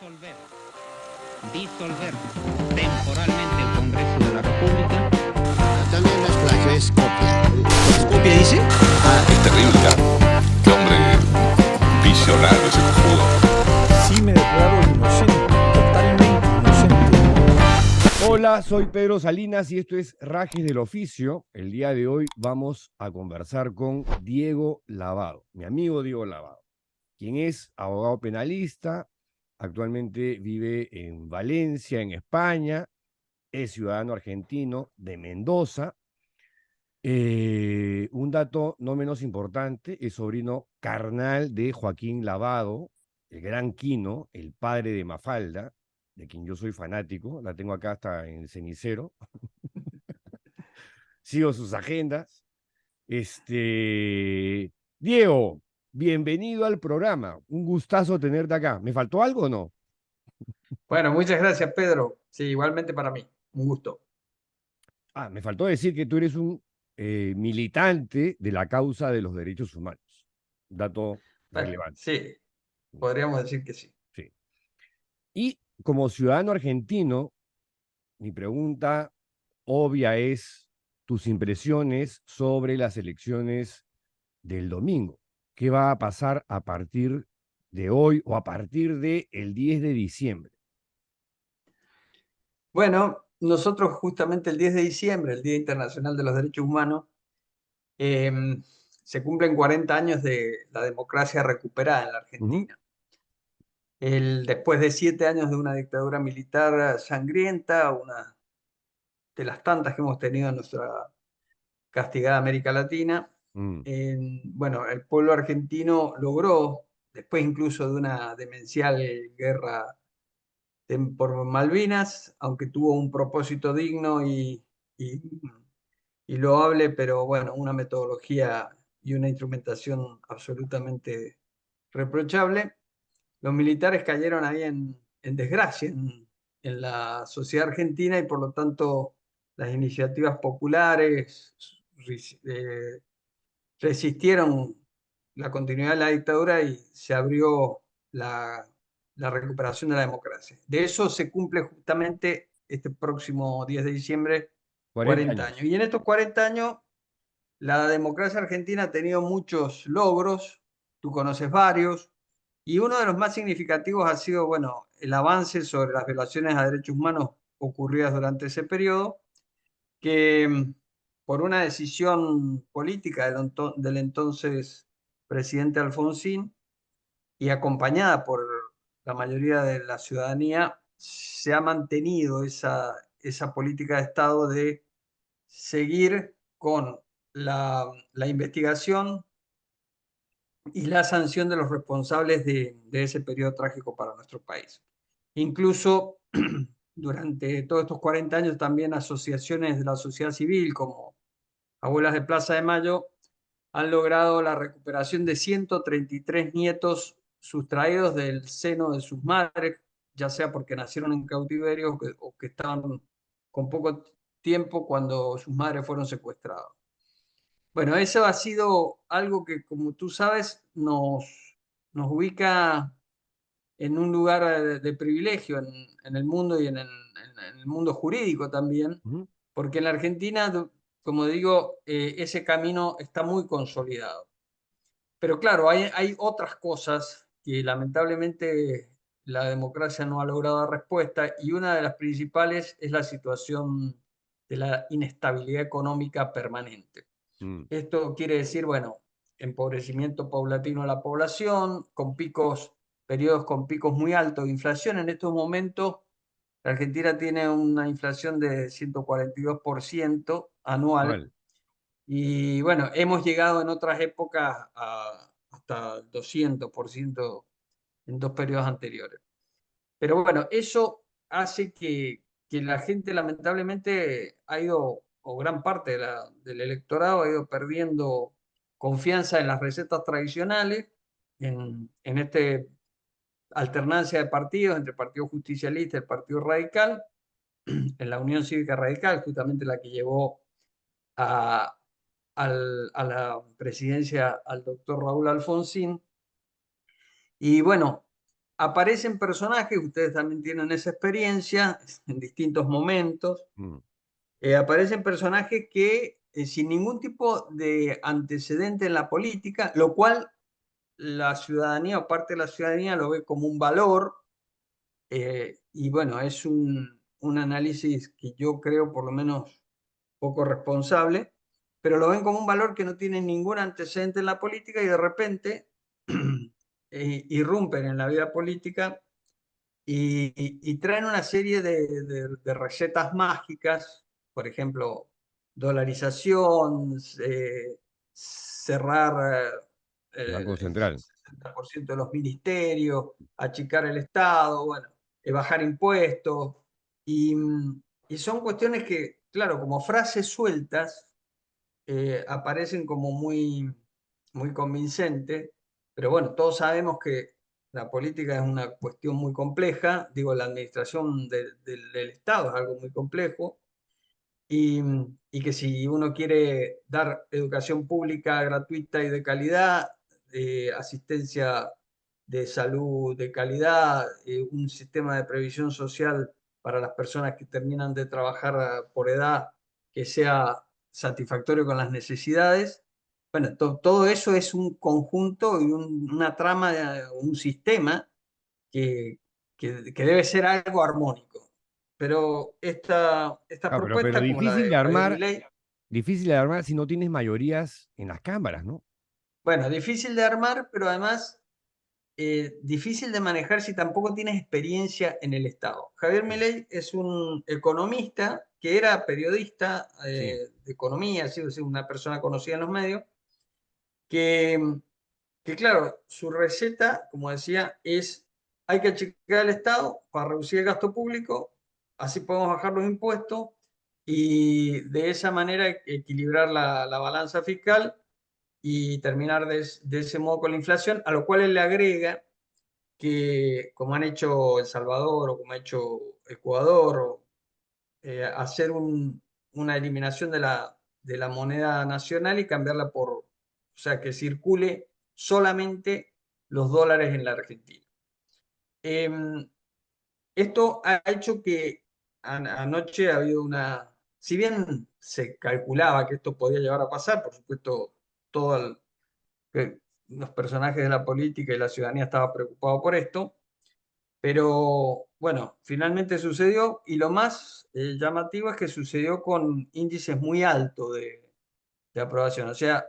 disolver temporalmente el Congreso de la República. También las playas Skopje. ¿Skopje dice? Es terrible, ¿ah? Qué hombre visionario ese cojudo. Sí me declaro inocente, totalmente inocente. Hola, soy Pedro Salinas y esto es Rajes del Oficio. El día de hoy vamos a conversar con Diego Lavado, mi amigo Diego Lavado, quien es abogado penalista, actualmente vive en Valencia, en España, es ciudadano argentino de Mendoza. Un dato no menos importante, es sobrino carnal de Joaquín Lavado, el gran Quino, el padre de Mafalda, de quien yo soy fanático, la tengo acá hasta en el cenicero. Sigo sus agendas. Diego, bienvenido al programa. Un gustazo tenerte acá. ¿Me faltó algo o no? Bueno, muchas gracias, Pedro. Sí, igualmente para mí. Un gusto. Me faltó decir que tú eres un militante de la causa de los derechos humanos. Dato Bueno, relevante. sí, podríamos decir que sí. Sí. Y como ciudadano argentino, mi pregunta obvia es tus impresiones sobre las elecciones del domingo. ¿Qué va a pasar a partir de hoy o a partir del 10 de diciembre? Bueno, nosotros justamente el 10 de diciembre, el Día Internacional de los Derechos Humanos, se cumplen 40 años de la democracia recuperada en la Argentina. Después de 7 años de una dictadura militar sangrienta, una de las tantas que hemos tenido en nuestra castigada América Latina, bueno, el pueblo argentino logró, después incluso de una demencial guerra por Malvinas, aunque tuvo un propósito digno y loable, pero bueno, una metodología y una instrumentación absolutamente reprochable. Los militares cayeron ahí en desgracia en la sociedad argentina y por lo tanto las iniciativas populares eh, resistieron la continuidad de la dictadura y se abrió la recuperación de la democracia. De eso se cumple justamente este próximo 10 de diciembre 40 40 años. años. Y en estos 40 años la democracia argentina ha tenido muchos logros, tú conoces varios, y uno de los más significativos ha sido, bueno, el avance sobre las violaciones a derechos humanos ocurridas durante ese periodo, que por una decisión política del entonces presidente Alfonsín y acompañada por la mayoría de la ciudadanía, se ha mantenido esa política de Estado de seguir con la investigación y la sanción de los responsables de ese periodo trágico para nuestro país. Incluso durante todos estos 40 años también asociaciones de la sociedad civil como Abuelas de Plaza de Mayo han logrado la recuperación de 133 nietos sustraídos del seno de sus madres, ya sea porque nacieron en cautiverio o que estaban con poco tiempo cuando sus madres fueron secuestradas. Bueno, eso ha sido algo que, como tú sabes, nos ubica en un lugar de privilegio en el mundo y en el mundo jurídico también, Ujú. porque en la Argentina, como digo, ese camino está muy consolidado. Pero claro, hay otras cosas que lamentablemente la democracia no ha logrado dar respuesta y una de las principales es la situación de la inestabilidad económica permanente. Mm. Esto quiere decir, bueno, empobrecimiento paulatino de la población, con periodos con picos muy altos de inflación. En estos momentos, la Argentina tiene una inflación de 142% anual. Vale. Y bueno, hemos llegado en otras épocas hasta el 200% en dos periodos anteriores. Pero bueno, eso hace que la gente lamentablemente ha ido, o gran parte del electorado ha ido perdiendo confianza en las recetas tradicionales, en esta alternancia de partidos entre el Partido Justicialista y el Partido Radical, en la Unión Cívica Radical, justamente la que llevó a, a la presidencia al doctor Raúl Alfonsín. Y bueno, aparecen personajes, ustedes también tienen esa experiencia en distintos momentos, Mm. aparecen personajes que sin ningún tipo de antecedente en la política, lo cual la ciudadanía o parte de la ciudadanía lo ve como un valor, y bueno, es un análisis que yo creo por lo menos poco responsable, pero lo ven como un valor que no tiene ningún antecedente en la política y de repente irrumpen en la vida política y traen una serie de recetas mágicas, por ejemplo, dolarización, cerrar El Banco el Central. 60% de los ministerios, achicar el Estado, bueno, bajar impuestos, y, y son cuestiones que, claro, como frases sueltas, aparecen como muy convincentes, pero bueno, todos sabemos que la política es una cuestión muy compleja, digo, la administración del Estado es algo muy complejo, y, y que si uno quiere dar educación pública gratuita y de calidad, asistencia de salud de calidad, un sistema de previsión social para las personas que terminan de trabajar por edad que sea satisfactorio con las necesidades. Bueno, todo eso es un conjunto y una trama, un sistema que, que debe ser algo armónico. Pero esta Ah, pero propuesta, como la de Javier Milei, difícil de armar si no tienes mayorías en las cámaras, ¿no? bueno, difícil de armar, pero además difícil de manejar si tampoco tienes experiencia en el Estado. Javier Milei es un economista que era periodista Sí. de economía, ha sido una persona conocida en los medios, que, que claro, su receta, como decía, es hay que achicar el Estado para reducir el gasto público, así podemos bajar los impuestos y de esa manera equilibrar la balanza fiscal y terminar de ese modo con la inflación, a lo cual él le agrega que, como han hecho El Salvador o como ha hecho Ecuador, hacer una eliminación de la moneda nacional y cambiarla o sea, que circule solamente los dólares en la Argentina. Em, Esto ha hecho que anoche ha habido si bien se calculaba que esto podía llegar a pasar, por supuesto, todos los personajes de la política y la ciudadanía estaban preocupados por esto, pero bueno, finalmente sucedió y lo más llamativo es que sucedió con índices muy altos de aprobación. O sea,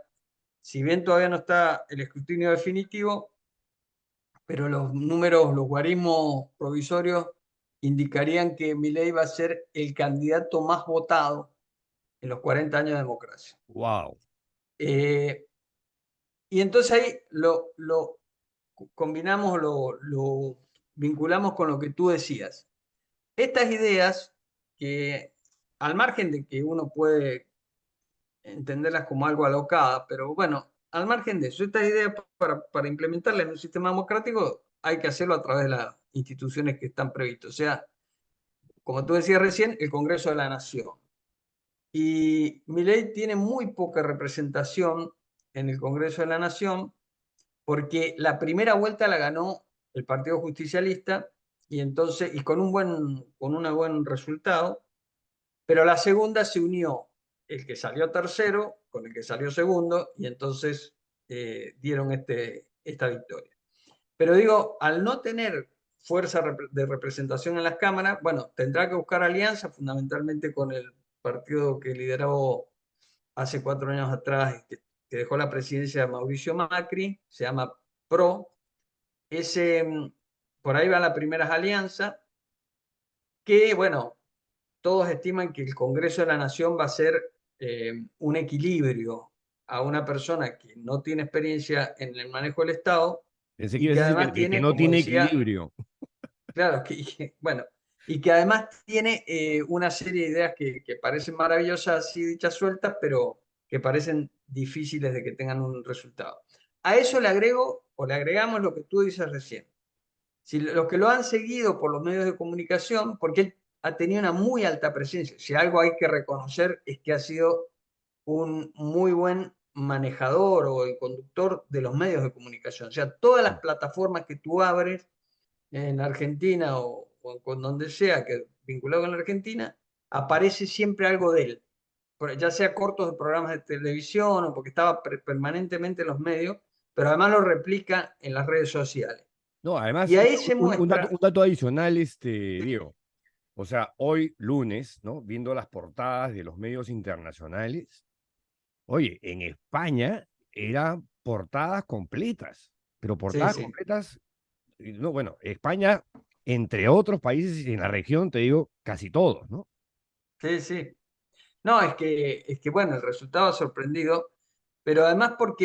si bien todavía no está el escrutinio definitivo, pero los números, los guarismos provisorios indicarían que Milei va a ser el candidato más votado en los 40 años de democracia. Wow. Eh, y entonces ahí lo combinamos, lo vinculamos con lo que tú decías. Estas ideas que, al margen de que uno puede entenderlas como algo alocada, pero bueno, al margen de eso, estas ideas para implementarlas en un sistema democrático hay que hacerlo a través de las instituciones que están previstas. O sea, como tú decías recién, el Congreso de la Nación. Y Milei tiene muy poca representación en el Congreso de la Nación porque la primera vuelta la ganó el Partido Justicialista y entonces, y con con un buen resultado, pero la segunda se unió el que salió tercero con el que salió segundo y entonces dieron esta victoria. Pero digo, al no tener fuerza de representación en las cámaras, bueno, tendrá que buscar alianzas fundamentalmente con el partido que lideró hace 4 años atrás, que dejó la presidencia de Mauricio Macri, se llama PRO. Por ahí van las primeras alianzas, que bueno, todos estiman que el Congreso de la Nación va a ser un equilibrio a una persona que no tiene experiencia en el manejo del Estado Pensé que y ibas que a decir además que tiene, no como tiene decía, equilibrio. claro, bueno, y que además tiene una serie de ideas que parecen maravillosas así dichas sueltas, pero que parecen difíciles de que tengan un resultado. A eso le agrego o le agregamos lo que tú dices recién. Si los que lo han seguido por los medios de comunicación, porque él ha tenido una muy alta presencia, si algo hay que reconocer es que ha sido un muy buen manejador o el conductor de los medios de comunicación. O sea, todas las plataformas que tú abres en Argentina o con donde sea, que vinculado con la Argentina, aparece siempre algo de él, ya sea cortos de programas de televisión o porque estaba permanentemente en los medios, pero además lo replica en las redes sociales. No, además, Y ahí se un dato, muestra, un dato adicional, Diego. O sea, hoy lunes, ¿no? Viendo las portadas de los medios internacionales, oye, en España eran portadas completas, pero sí, portadas sí, completas, no, bueno, España, entre otros países en la región, te digo, casi todos, ¿no? sí, sí. No, es que bueno, el resultado ha sorprendido, pero además por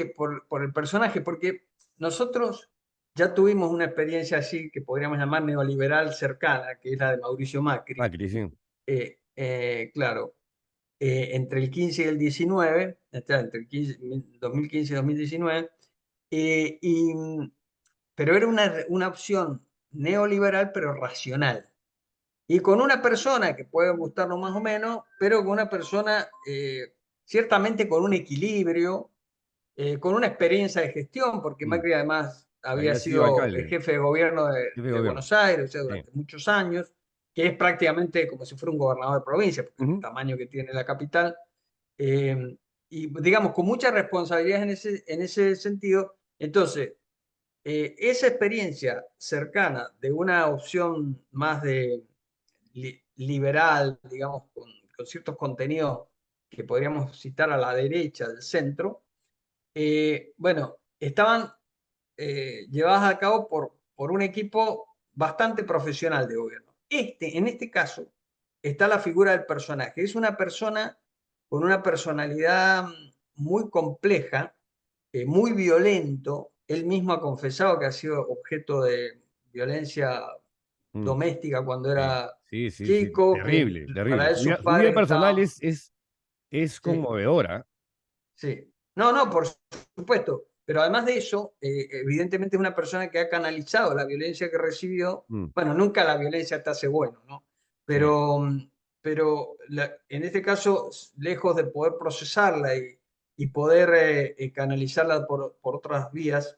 el personaje, porque nosotros ya tuvimos una experiencia así que podríamos llamar neoliberal cercana, que es la de Mauricio Macri. Macri, sí. Claro, entre el 15 y el 19, entre el 2015 y 2019, eh, y, pero era una opción neoliberal, pero racional. Y con una persona que puede gustarnos más o menos, pero con una persona ciertamente con un equilibrio, con una experiencia de gestión, porque Mm. Macri además había Había sido sido el alcalde, jefe de gobierno jefe de de gobierno. Buenos Aires, o sea, Sí. durante muchos años, que es prácticamente como si fuera un gobernador de provincia, porque el Ujú. tamaño que tiene la capital. eh, y digamos, con muchas responsabilidades en ese sentido. Entonces, esa experiencia cercana de una opción más de liberal, digamos, con ciertos contenidos que podríamos citar a la derecha del centro, bueno, estaban llevadas a cabo por un equipo bastante profesional de gobierno. En este caso, está la figura del personaje. Es una persona con una personalidad muy compleja, muy violento. Él mismo ha confesado que ha sido objeto de violencia Mm. doméstica cuando Sí, era sí, sí, sí. chico, que Terrible, terrible. para él sus Su vida padres personal estaban... es Sí, conmovedora. sí. No, no, por supuesto. Pero además de eso, evidentemente es una persona que ha canalizado la violencia que recibió. Mm. Bueno, nunca la violencia te hace bueno, ¿no? Sí. Pero en este caso, lejos de poder procesarla y poder canalizarla por otras vías,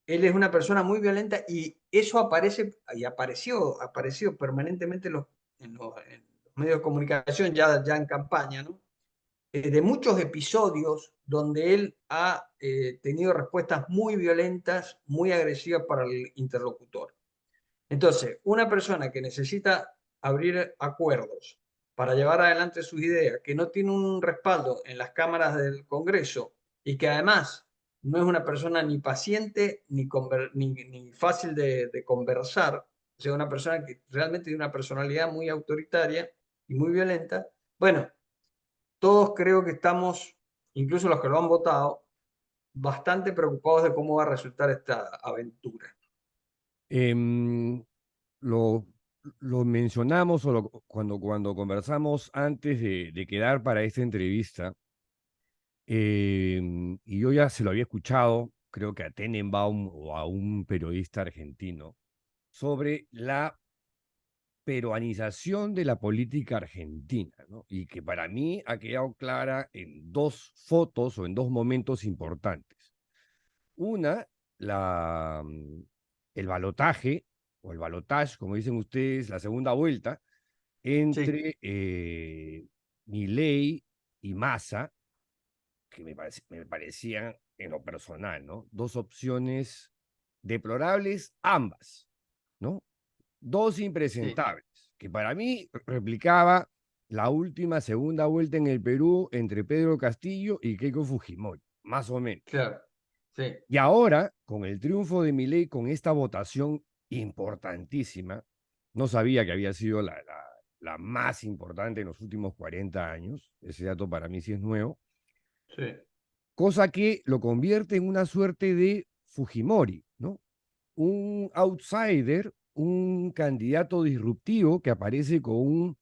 él es una persona muy violenta y eso aparece y apareció permanentemente en los medios de comunicación ya en campaña, ¿no? De muchos episodios donde él ha tenido respuestas muy violentas, muy agresivas para el interlocutor. Entonces, una persona que necesita abrir acuerdos para llevar adelante sus ideas, que no tiene un respaldo en las cámaras del Congreso y que además no es una persona ni paciente ni fácil de conversar, o sea, una persona que realmente tiene una personalidad muy autoritaria y muy violenta, bueno, todos creo que estamos, incluso los que lo han votado, bastante preocupados de cómo va a resultar esta aventura. Em, lo, lo mencionamos cuando conversamos antes de quedar para esta entrevista, y yo ya se lo había escuchado, creo que a Tenenbaum o a un periodista argentino, sobre la peruanización de la política argentina, ¿no? Y que para mí ha quedado clara en dos fotos o en dos momentos importantes. Una, el balotaje, o el balotage, como dicen ustedes, la segunda vuelta, Sí, entre Milei y Massa, que me parecían en lo personal, ¿no? Dos opciones deplorables ambas, ¿no? Dos sí, impresentables, que para mí replicaba la última segunda vuelta en el Perú entre Pedro Castillo y Keiko Fujimori, más o menos. claro, sí, Y ahora, con el triunfo de Milei, con esta votación importantísima, no sabía que había sido la más importante en los últimos 40 años, ese dato para mí sí es nuevo, sí, cosa que lo convierte en una suerte de Fujimori, ¿no? Un outsider, un candidato disruptivo que aparece con un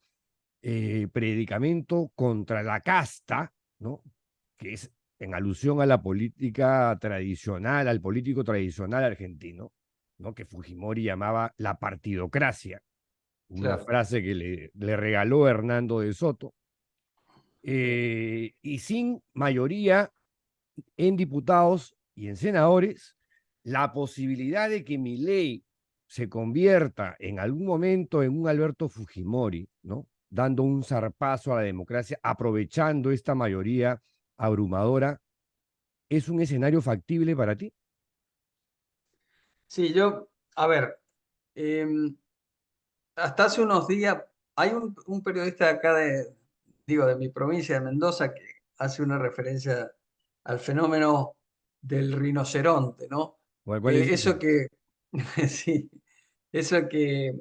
predicamento contra la casta, ¿no? Que es en alusión a la política tradicional, al político tradicional argentino, ¿no? Que Fujimori llamaba la partidocracia, una claro, frase que le regaló Hernando de Soto, y sin mayoría en diputados y en senadores, la posibilidad de que Milei se convierta en algún momento en un Alberto Fujimori, ¿no? Dando un zarpazo a la democracia, aprovechando esta mayoría abrumadora, ¿es un escenario factible para ti? Sí, a ver, hasta hace unos días hay un periodista de acá de mi provincia de Mendoza que hace una referencia al fenómeno del rinoceronte, ¿no? ¿Cuál es ese? Eso que, sí, eso que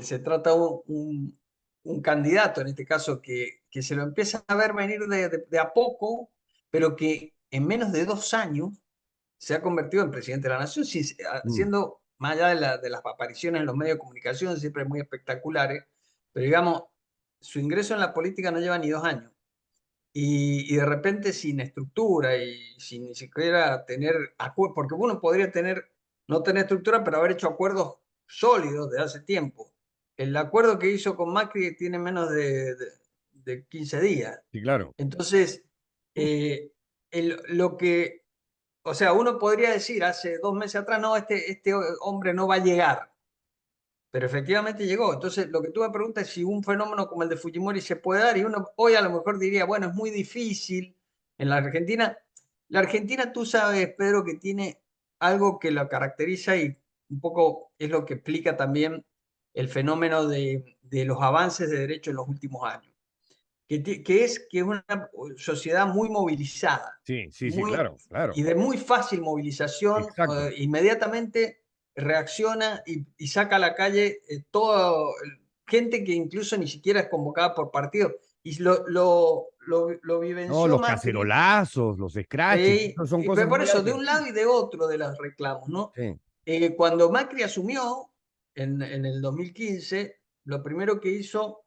se trata un candidato, en este caso, que se lo empieza a ver venir de a poco, pero que en menos de 2 años se ha convertido en presidente de la nación, Mm, siendo, más allá de las apariciones en los medios de comunicación, siempre muy espectaculares, pero digamos, su ingreso en la política no lleva ni 2 años. Y de repente sin estructura y sin ni siquiera tener acuerdos, porque uno podría no tener estructura, pero haber hecho acuerdos sólidos de hace tiempo. El acuerdo que hizo con Macri tiene menos de 15 días. sí, claro. Entonces, eh, lo que, o sea, uno podría decir hace 2 meses atrás, no, este hombre no va a llegar, pero efectivamente llegó. Entonces, lo que tú me preguntas es si un fenómeno como el de Fujimori se puede dar, y uno hoy a lo mejor diría, bueno, es muy difícil en la Argentina. La Argentina, tú sabes, Pedro, que tiene algo que lo caracteriza y un poco es lo que explica también el fenómeno de los avances de derecho en los últimos años, que es una sociedad muy movilizada, Sí, sí, sí, muy, claro, claro. y de muy fácil movilización, Exacto. inmediatamente reacciona y saca a la calle toda gente que incluso ni siquiera es convocada por partido. Y lo No, vivenció los Macri, cacerolazos, los scratches, eso son y cosas por muy eso, de un lado argentinas. y de otro de los reclamos, ¿no? Sí. Cuando Macri asumió en el 2015, lo primero que hizo,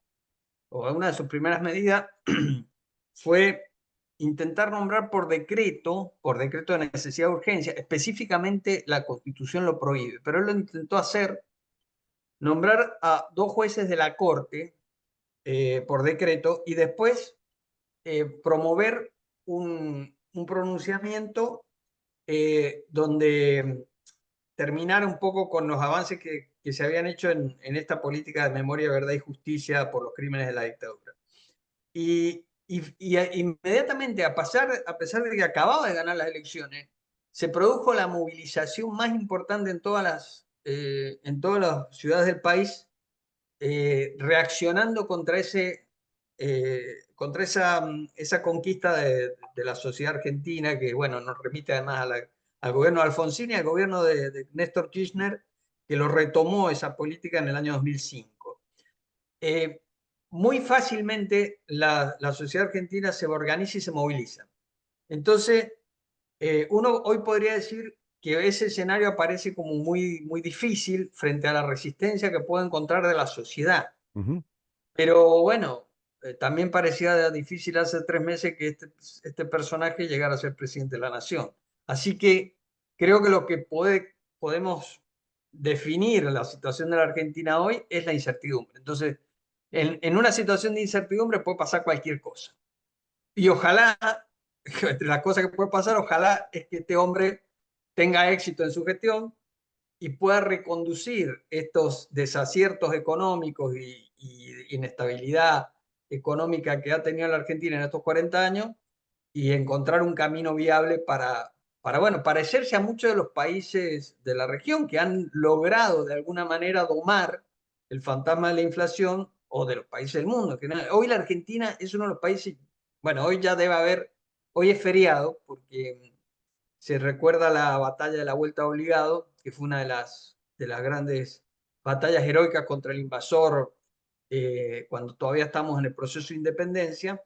o una de sus primeras medidas, fue intentar nombrar por decreto de necesidad de urgencia, específicamente la Constitución lo prohíbe, pero él lo intentó hacer, nombrar a 2 jueces de la Corte por decreto y después promover un pronunciamiento donde terminar un poco con los avances que se habían hecho en esta política de memoria, verdad y justicia por los crímenes de la dictadura. Y inmediatamente, a pesar de que acababa de ganar las elecciones, se produjo la movilización más importante en todas las ciudades del país, reaccionando contra esa conquista de la sociedad argentina, que bueno, nos remite además al gobierno de Alfonsín y al gobierno de Néstor Kirchner, que lo retomó esa política en el año 2005. Muy fácilmente la sociedad argentina se organiza y se moviliza. Entonces, uno hoy podría decir que ese escenario aparece como muy, muy difícil frente a la resistencia que puede encontrar de la sociedad. Ujú. Pero bueno, también parecía difícil hace 3 meses que este personaje llegara a ser presidente de la nación. Así que creo que lo que podemos definir la situación de la Argentina hoy es la incertidumbre. Entonces, en una situación de incertidumbre puede pasar cualquier cosa. Y ojalá, entre las cosas que puede pasar, ojalá es que este hombre tenga éxito en su gestión y pueda reconducir estos desaciertos económicos y inestabilidad económica que ha tenido la Argentina en estos 40 años y encontrar un camino viable bueno, parecerse a muchos de los países de la región que han logrado de alguna manera domar el fantasma de la inflación, o de los países del mundo. Hoy la Argentina es uno de los países, bueno, hoy ya debe haber, hoy es feriado porque se recuerda la batalla de la Vuelta Obligado, que fue una de las grandes batallas heroicas contra el invasor, cuando todavía estamos en el proceso de independencia.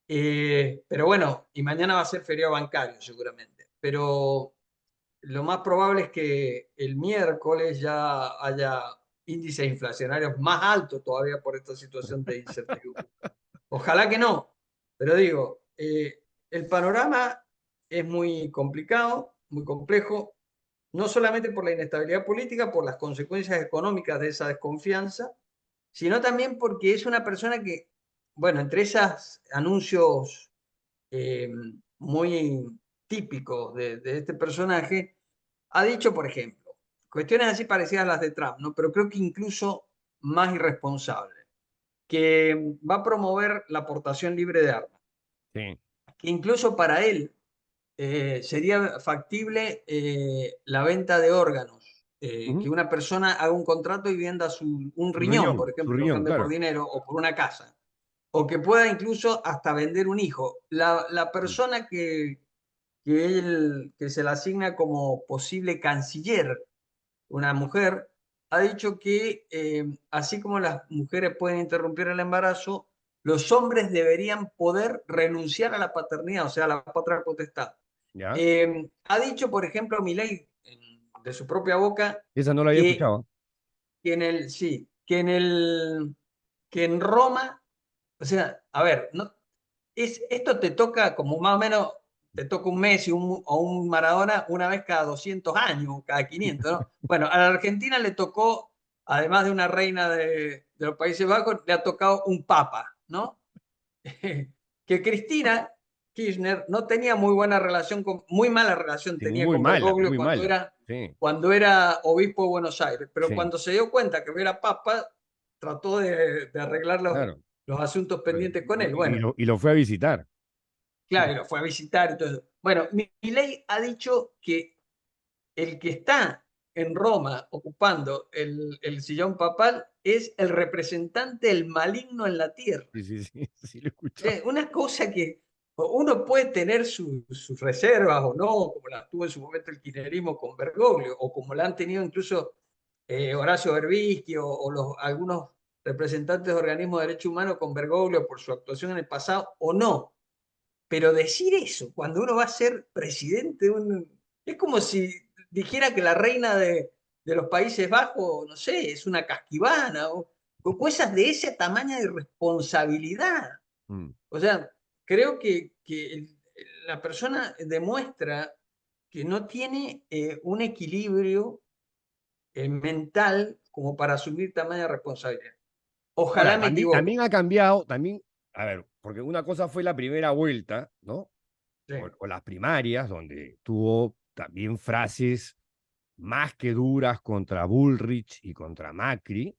Pero bueno, y mañana va a ser feriado bancario seguramente. Pero lo más probable es que el miércoles ya haya índices inflacionarios más altos todavía por esta situación de incertidumbre. Ojalá que no, pero digo, el panorama es muy complicado, muy complejo, no solamente por la inestabilidad política, por las consecuencias económicas de esa desconfianza, sino también porque es una persona que, bueno, entre esos anuncios eh, muy típicos de este personaje, ha dicho, por ejemplo, cuestiones así parecidas a las de Trump, ¿no? Pero creo que incluso más irresponsable, que va a promover la aportación libre de armas, Sí. que incluso para él sería factible la venta de órganos, Ujú. que una persona haga un contrato y venda un riñón, por Su ejemplo, lo riñón, cambie por claro. dinero o por una casa, o que pueda incluso hasta vender un hijo. La Mm. persona que se le asigna como posible canciller, una mujer, ha dicho que así como las mujeres pueden interrumpir el embarazo, los hombres deberían poder renunciar a la paternidad, o sea, a la patria potestad. ¿Ya? Ha dicho, por ejemplo, Milei, de su propia boca, Esa no la había que, escuchado. sí, que en Roma, o sea, a ver, no, esto te toca como más o menos, te toca un Messi o un Maradona una vez cada 200 años, cada 500, ¿no? Bueno, a la Argentina le tocó, además de una reina de los Países Bajos, le ha tocado un papa, ¿no? Que Cristina Kirchner no tenía muy buena relación, muy mala relación Sí, tenía muy con mala, Bergoglio muy mala. Sí, cuando era obispo de Buenos Aires, pero sí, cuando se dio cuenta que era papa, trató de arreglar claro. los asuntos pendientes con él. Bueno, Y lo fue a visitar. claro, y lo fue a visitar y todo eso. Bueno, Milei ha dicho que el que está en Roma ocupando el sillón papal es el representante del maligno en la tierra. Sí, sí, sí, sí, lo he escuchado. Una cosa que uno puede tener sus reservas o no, como las tuvo en su momento el kirchnerismo con Bergoglio, o como la han tenido incluso Horacio Berbisky algunos representantes de organismos de derechos humanos con Bergoglio por su actuación en el pasado, o no. Pero decir eso cuando uno va a ser presidente, es como si dijera que la reina de los Países Bajos, no sé, es una casquivana o cosas de ese tamaño de responsabilidad. Mm. O sea, creo que la persona demuestra que no tiene un equilibrio mental como para asumir tamaña responsabilidad. Ahora, Ojalá me también equivoco. ha cambiado, también, a ver, porque una cosa fue la primera vuelta, ¿no? Sí, O las primarias, donde tuvo también frases más que duras contra Bullrich y contra Macri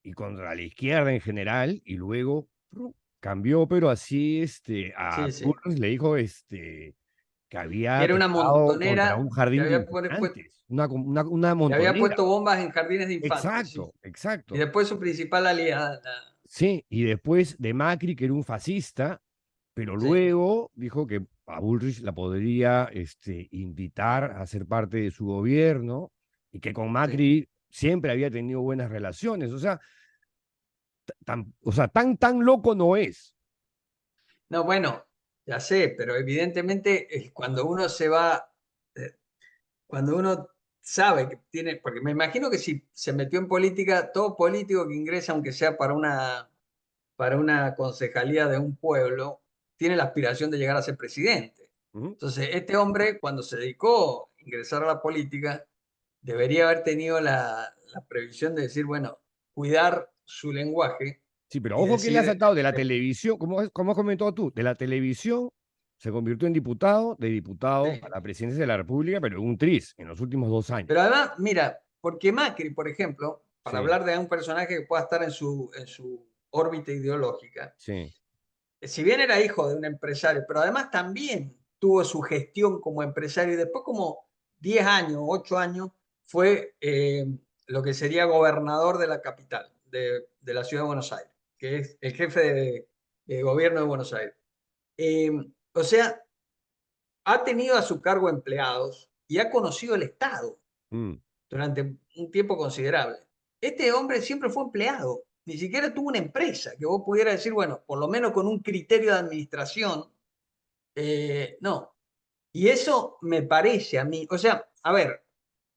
y contra la izquierda en general, y luego cambió, pero así a sí, sí. Bullrich le dijo que Que había era una atentado contra un montonera que jardín de había, infantes, una que había montonera. puesto bombas en jardines de infantes, sí. Exacto, Y exacto. después su principal aliada, Sí, y después de Macri, que era un fascista, pero sí, luego dijo que a Bullrich la podría invitar a ser parte de su gobierno y que con sí. Macri siempre había tenido buenas relaciones. O sea, tan loco no es. No, bueno, ya sé, pero evidentemente cuando uno se va, eh, cuando uno sabe que tiene, porque me imagino que si se metió en política, todo político que ingresa, aunque sea para una concejalía de un pueblo, tiene la aspiración de llegar a ser presidente. Ujú. Entonces, este hombre, cuando se dedicó a ingresar a la política, debería haber tenido la previsión de decir, bueno, cuidar su lenguaje Sí, pero y ojo que le ha decir, sacado de la televisión, como has comentado tú, de la televisión se convirtió en diputado, de diputado a sí. la presidencia de la República, pero en un tris en los últimos 2 años. Pero además, mira, porque Macri, por ejemplo, para Sí, hablar de un personaje que pueda estar en su órbita ideológica, sí, si bien era hijo de un empresario, pero además también tuvo su gestión como empresario y después como 10 años, 8 años, fue lo que sería gobernador de la capital, de la ciudad de Buenos Aires, que es el jefe de gobierno de Buenos Aires. Eh, o sea, ha tenido a su cargo empleados y ha conocido el Estado mm, durante un tiempo considerable. Este hombre siempre fue empleado, ni siquiera tuvo una empresa que vos pudieras decir, bueno, por lo menos con un criterio de administración, no. Y eso me parece a mí, o sea, a ver,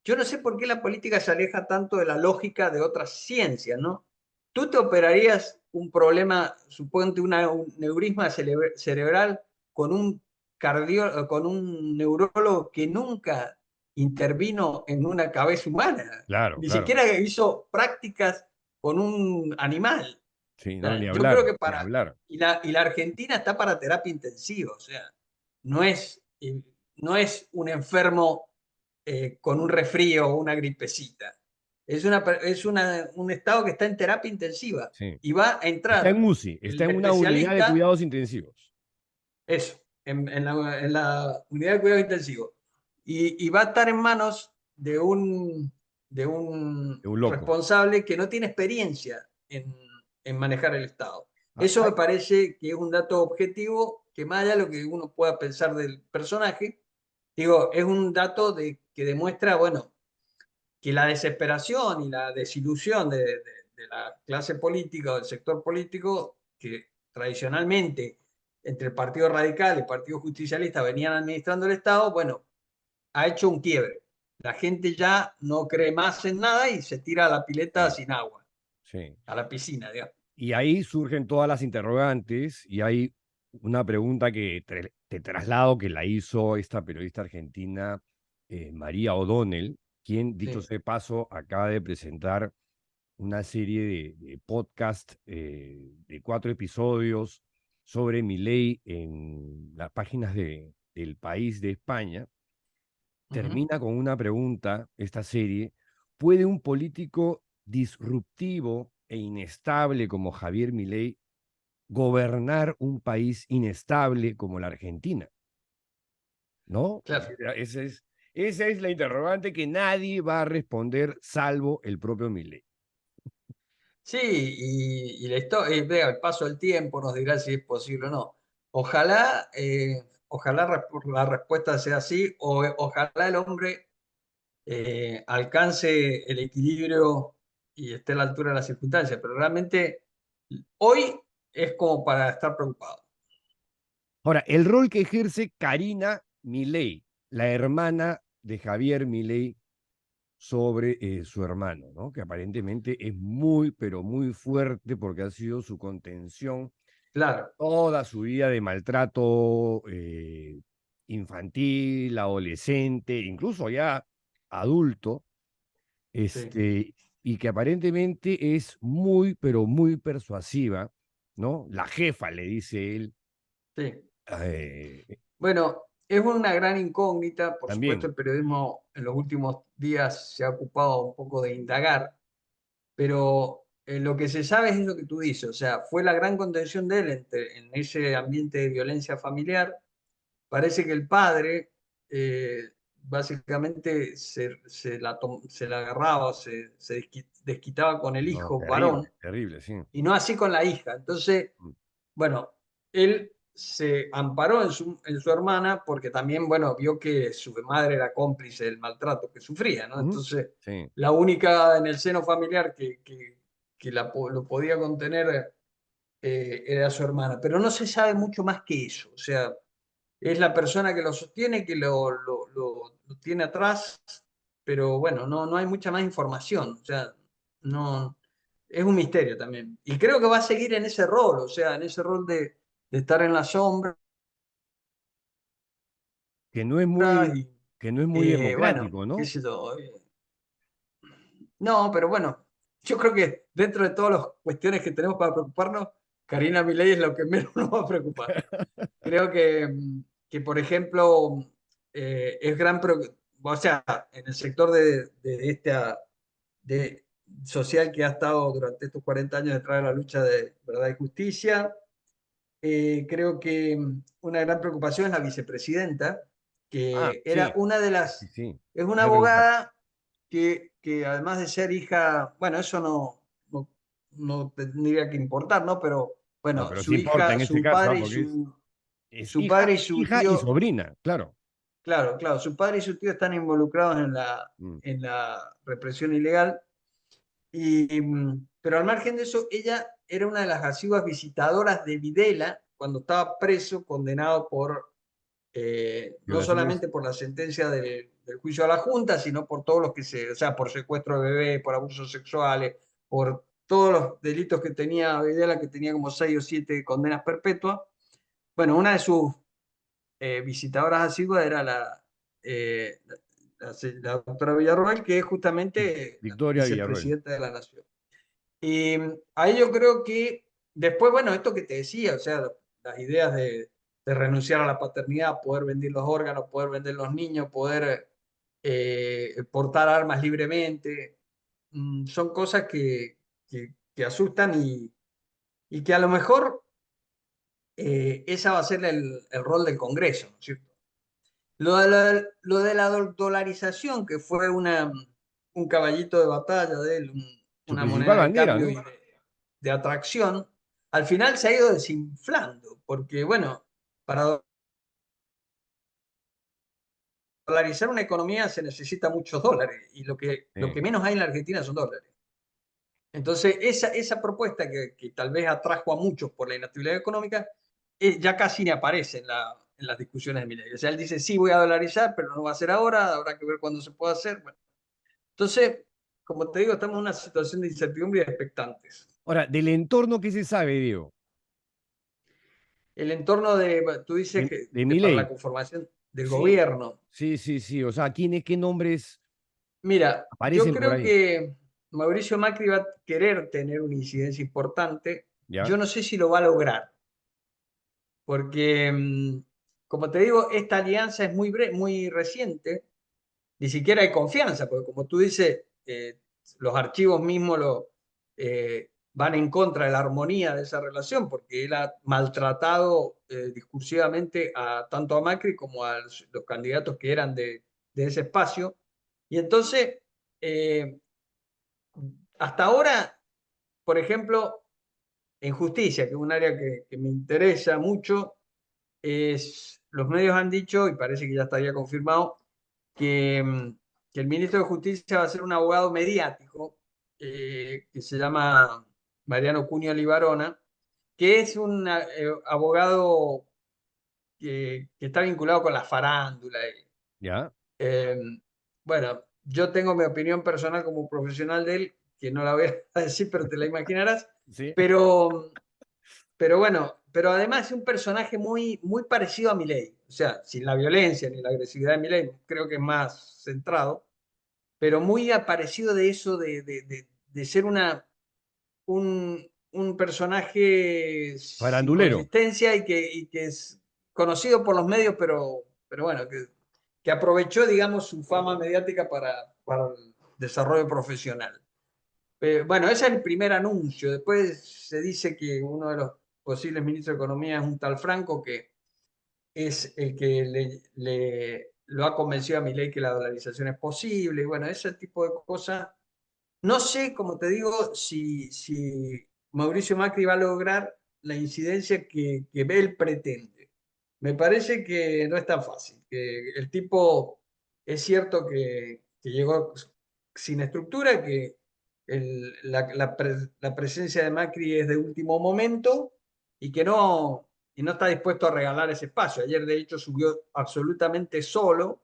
yo no sé por qué la política se aleja tanto de la lógica de otras ciencias, ¿no? Tú te operarías un problema, suponte un neurisma cerebral con con un neurólogo que nunca intervino en una cabeza humana, claro, ni claro. siquiera hizo prácticas con un animal. Sí, O no, sea, ni yo creo hablar, que ni hablar. y la Argentina está para terapia intensiva, o sea, no es, no es un enfermo con un resfrío o una gripecita. Un estado que está en terapia intensiva Sí. y va a Está en entrar UCI, el está en una unidad de especialista, cuidados intensivos. eso, en la unidad de cuidados intensivos. Y va a estar en manos de un De un loco. responsable que no tiene experiencia en manejar el Estado. Ah, Eso ay, me parece que es un dato objetivo, que más allá de lo que uno pueda pensar del personaje, digo, es un dato que demuestra, bueno, que la desesperación y la desilusión de la clase política o del sector político, que tradicionalmente entre el Partido Radical y el Partido Justicialista venían administrando el Estado, bueno, ha hecho un quiebre. La gente ya no cree más en nada y se tira a la pileta sí, sin agua, sí. a la piscina, digamos. Y ahí surgen todas las interrogantes y hay una pregunta que te traslado que la hizo esta periodista argentina, María O'Donnell, quien, dicho Sí. sea de paso, acaba de presentar una serie de podcast de 4 episodios sobre Milei en las páginas del País de España. Ujú. Termina con una pregunta, esta serie: ¿puede un político disruptivo e inestable como Javier Milei gobernar un país inestable como la Argentina? ¿No? Claro. Esa es la interrogante que nadie va a responder salvo el propio Milei. Sí, y vea, el paso del tiempo nos dirá si es posible o no. Ojalá, la respuesta sea así, o ojalá el hombre alcance el equilibrio y esté a la altura de las circunstancias, pero realmente hoy es como para estar preocupado. Ahora, el rol que ejerce Karina Milei, la hermana de Javier Milei, sobre su hermano, ¿no? Que aparentemente es muy, pero muy fuerte porque ha sido su contención Claro, toda su vida de maltrato infantil, adolescente, incluso ya adulto, sí, y que aparentemente es muy, pero muy persuasiva, ¿no? La jefa, le dice él, sí. eh, Bueno, es una gran incógnita. Por supuesto, también. el periodismo en los últimos días se ha ocupado un poco de indagar, pero lo que se sabe es lo que tú dices, o sea, fue la gran contención de él en ese ambiente de violencia familiar. Parece que el padre básicamente se la agarraba, desquitaba con el No, hijo varón terrible, terrible, sí. y no así con la hija. Entonces, Mm. bueno, él se amparó en su hermana porque también, bueno, vio que su madre era cómplice del maltrato que sufría, ¿no? Ujú. Entonces, Sí. la única en el seno familiar que lo podía contener era su hermana. Pero no se sabe mucho más que eso. O sea, es la persona que lo sostiene, que lo tiene atrás, pero bueno, no hay mucha más información. O sea, no, es un misterio también. Y creo que va a seguir en ese rol, o sea, en ese rol de estar en la sombra Que no es muy, y, que no es muy bueno, democrático, qué ¿no? sé yo. No, pero bueno, yo creo que dentro de todas las cuestiones que tenemos para preocuparnos, Karina Milei es lo que menos nos va a preocupar. Creo que por ejemplo, es o sea, en el sector de esta de social que ha estado durante estos 40 años detrás de la lucha de verdad y justicia, creo que una gran preocupación es la vicepresidenta, Ah, que era sí, una de sí, las, sí. es una Quiero preguntar. abogada que además de ser hija, bueno, eso no tendría que importar, ¿no? Pero No, bueno, pero sí importa en este su caso, padre ¿ah? y Porque es su padre y su hija y tío, sobrina, claro. claro, claro, su padre y su tío están involucrados Mm. en la represión ilegal. Pero al margen de eso, ella era una de las asiduas visitadoras de Videla cuando estaba preso, condenado por, no Violaciones. solamente por la sentencia del juicio a la Junta, sino por todos los o sea, por secuestro de bebés, por abusos sexuales, por todos los delitos que tenía Videla, que tenía como 6 o 7 condenas perpetuas. Bueno, una de sus visitadoras asiduas era eh, la doctora Villarroel, que es justamente la Victoria Villarroel. vicepresidenta de la Nación. Y ahí yo creo que después, bueno, esto que te decía, o sea, las ideas de renunciar a la paternidad, poder vender los órganos, poder vender los niños, poder portar armas libremente. Son cosas que asustan y que a lo mejor esa va a ser el rol del Congreso, ¿no es cierto? Lo de la dolarización, que fue un caballito de batalla de él, Su una principal moneda de bandera, cambio y ¿no? de atracción, al final se ha ido desinflando, porque bueno, para dolarizar una economía se necesita muchos dólares y lo que Sí. menos hay en la Argentina son dólares. Entonces, esa propuesta que tal vez atrajo a muchos por la inestabilidad económica, ya casi ni aparece en las discusiones de Milei. O sea, él dice, sí, voy a dolarizar, pero no va a ser ahora, habrá que ver cuándo se pueda hacer. Bueno, entonces, como te digo, estamos en una situación de incertidumbre y de expectantes. Ahora, del entorno, ¿qué se sabe, Diego? El entorno tú dices que De para la Milei. conformación del Sí, gobierno. sí, sí, sí. O sea, qué nombres Mira, yo aparecen por creo ahí? que Mauricio Macri va a querer tener una incidencia importante. ¿Ya? Yo no sé si lo va a lograr, porque, como te digo, esta alianza es muy reciente, ni siquiera hay confianza, porque como tú dices, los archivos mismos van en contra de la armonía de esa relación, porque él ha maltratado discursivamente tanto a Macri como a los candidatos que eran de ese espacio. Y entonces, eh, hasta ahora, por ejemplo, en justicia, que es un área que me interesa mucho, los medios han dicho, y parece que ya estaría confirmado, que, que el ministro de Justicia va a ser un abogado mediático que se llama Mariano Cunio Libarona, que es un abogado que está vinculado con la farándula. ¿Ya? Eh, bueno, yo tengo mi opinión personal como profesional de él, que no la voy a decir, pero te la imaginarás. Sí. Pero bueno, pero además es un personaje muy parecido a Milei. O sea, sin la violencia ni la agresividad de Milei, creo que es más centrado, pero muy parecido de eso de ser un personaje sin Farandulero. consistencia y que es conocido por los medios, pero bueno, que aprovechó, digamos, su fama mediática para el desarrollo profesional. Bueno, ese es el primer anuncio. Después se dice que uno de los posibles ministros de Economía es un tal Franco, que es el que lo ha convencido a Milei que la dolarización es posible. Y bueno, ese tipo de cosas. No sé, como te digo, si Mauricio Macri va a lograr la incidencia que él pretende. Me parece que no es tan fácil, que el tipo es cierto que llegó sin estructura, que la presencia de Macri es de último momento y que no está dispuesto a regalar ese espacio. Ayer, de hecho, subió absolutamente solo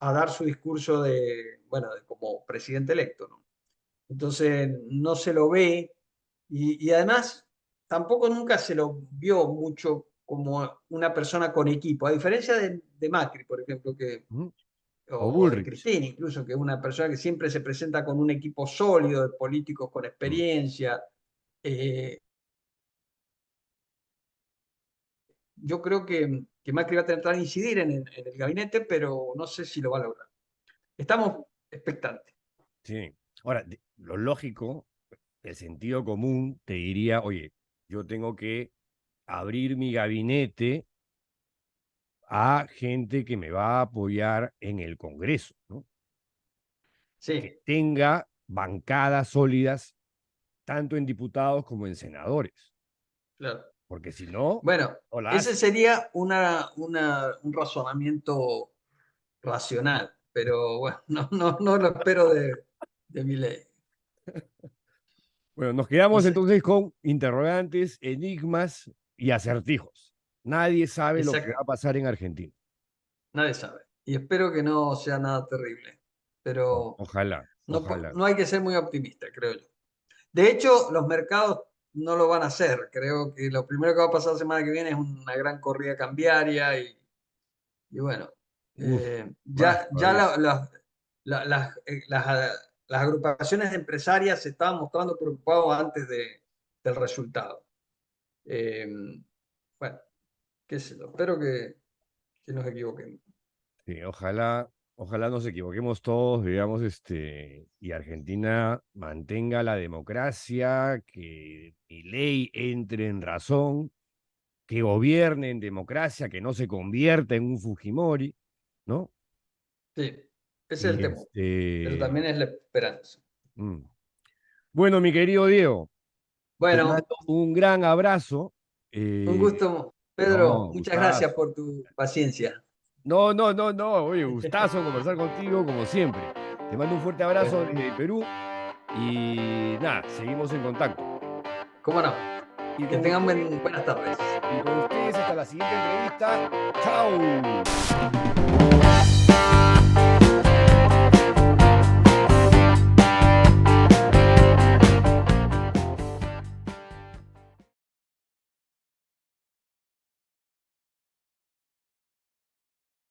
a dar su discurso bueno, como presidente electo, ¿no? Entonces no se lo ve y además tampoco nunca se lo vio mucho como una persona con equipo, a diferencia de Macri, por ejemplo, Ujú. O o de Bullrich. Cristina, incluso, que es una persona que siempre se presenta con un equipo sólido de políticos con Mm. experiencia. Eh, yo creo que Macri va a tratar de incidir en el gabinete, pero no sé si lo va a lograr. Estamos expectantes. Sí. Ahora, lo lógico, el sentido común te diría, oye, yo tengo que abrir mi gabinete a gente que me va a apoyar en el Congreso, ¿no? Que Sí, tenga bancadas sólidas tanto en diputados como en senadores, claro. porque si no, Bueno, no la ese hace. sería un razonamiento racional, pero bueno, no lo espero de mi ley. Bueno, nos quedamos Entonces, entonces con interrogantes, enigmas y acertijos. Nadie sabe lo que va a pasar en Argentina. nadie sabe. Y espero que no sea nada terrible, pero Ojalá, ojalá. no hay que ser muy optimista, creo yo. De hecho, los mercados no lo van a hacer. Creo que lo primero que va a pasar la semana que viene es una gran corrida cambiaria y bueno, Uf, más ya todavía. las agrupaciones empresarias se estaban mostrando preocupados antes del resultado. Eh, bueno, qué sé yo, espero que nos equivoquemos. Sí, ojalá, Ojalá nos equivoquemos todos, digamos, y Argentina mantenga la democracia, que Milei entre en razón, que gobierne en democracia, que no se convierta en un Fujimori, ¿no? Sí, ese es el Y temor, pero también es la esperanza. mm. Bueno, mi querido Diego, te Bueno, mando un gran abrazo. un gusto, Pedro. No, Muchas gracias gustazo. por tu paciencia. No, no, no, no. Oye, gustazo conversar contigo como siempre. Te mando un fuerte abrazo desde Perú y nada, seguimos en contacto. ¿Cómo no? Y Que con tengan ustedes, buenas tardes. y con ustedes hasta la siguiente entrevista. ¡Chao!